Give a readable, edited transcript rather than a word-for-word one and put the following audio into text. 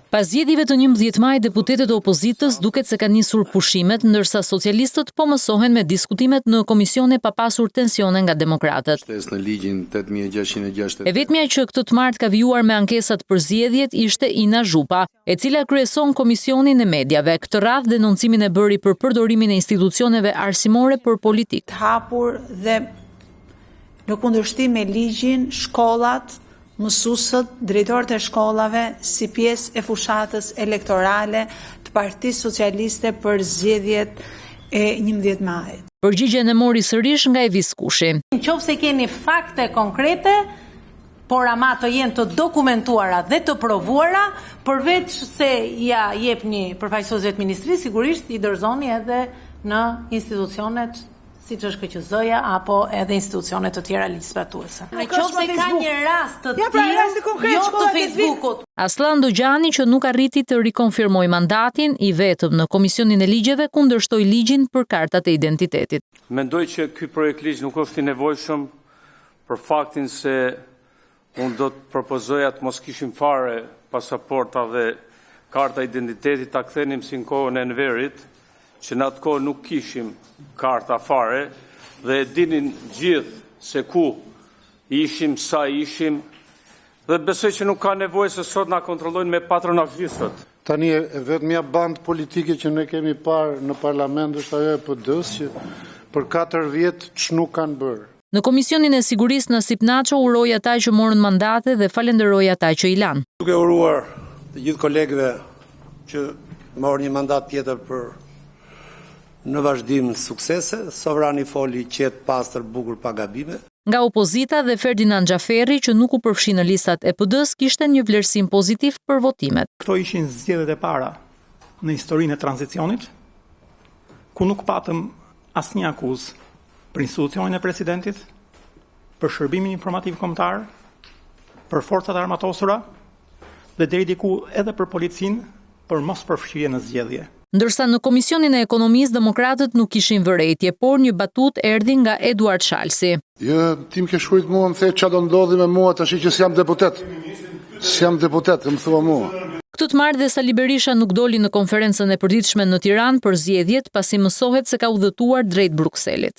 Pas zgjedhjeve të 11 maj, deputetët e opozitës duket se kanë nisur pushimet, ndërsa socialistët po mësohen me diskutimet në komisione pa pasur tensione nga demokratët. E vetmja që këtë të martë ka vijuar me ankesat për zgjedhjet ishte Ina Zhupa, e cila kryeson komisionin e mediave. Këtë radhë denoncimin e bëri për përdorimin e institucioneve arsimore për politikë. Hapur dhe në kundërshtim me ligjin, shkollat, mësuesët, drejtorët e shkollave si pjesë e fushatës elektorale të Partisë Socialiste për zgjedhjet e 11 majit. Përgjigjen e mori sërish nga Evis Kushi. Nëse keni fakte konkrete, por ama të jenë të dokumentuara dhe të provuara, përveç se ja jepni përfaqësuesve të ministrisë, sigurisht i dorëzoni edhe në institucionet siç është KQZ-ja apo edhe institucionet të tjera ligjzbatuese. Nëse ka një rast të tillë, jo të Facebookut. Aslan Dojani, që nuk arriti të rikonfirmojë mandatin, i vetëm në Komisionin e Ligjeve kundërshtoi ligjin për kartat e identitetit. Mendoj që ky projekt ligj nuk është i nevojshëm për faktin se unë do të propozoja të mos kishim fare pasaporta dhe karta identitetit, ta kthenim si në kohën e Enverit, që në atë kohë nuk kishim karta fare dhe e dinin gjithë se ku ishim, sa ishim, dhe besoj që nuk ka nevojë se sot na kontrollojnë me patronazistët. Tani vetmja bandë politike që ne kemi parë në parlament është ajo e PD-s që për 4 vjet ç'nuk kanë bërë. Në Komisionin e Sigurisë Nasip Naço uroi ata që morën mandate dhe falenderoi ata që i lanë. Duke uruar të gjithë kolegëve që morën një mandat tjetër për në vazhdim suksese, Sovrani foli qetë, pastër, bukur, pa gabime. Nga opozita dhe Ferdinand Xhaferi, që nuk u përfshi në listat e PD-s, kishte një vlerësim pozitiv për votimet. Këto ishin zgjedhjet e para në historinë e tranzicionit, ku nuk patëm asnjë akuzë për institucionin e presidentit, për shërbimin informativ kombëtar, për forcat armatosura dhe deri diku edhe për policinë për mos përfshirje në zgjedhje. Ndërsa në Komisionin e Ekonomisë demokratët nuk kishin vërejtje, por një batut erdhi nga Eduard Shalsi. Ti më ke shkruajt mua, më the çfarë do ndodhi me mua tash që s'jam deputet. S'jam deputet, më thua mua. Këtë të marrë dhe Sali Berisha nuk doli në konferencën e përditshme në Tiranë për zgjedhjet, pasi mësohet se ka udhëtuar drejt Brukselit.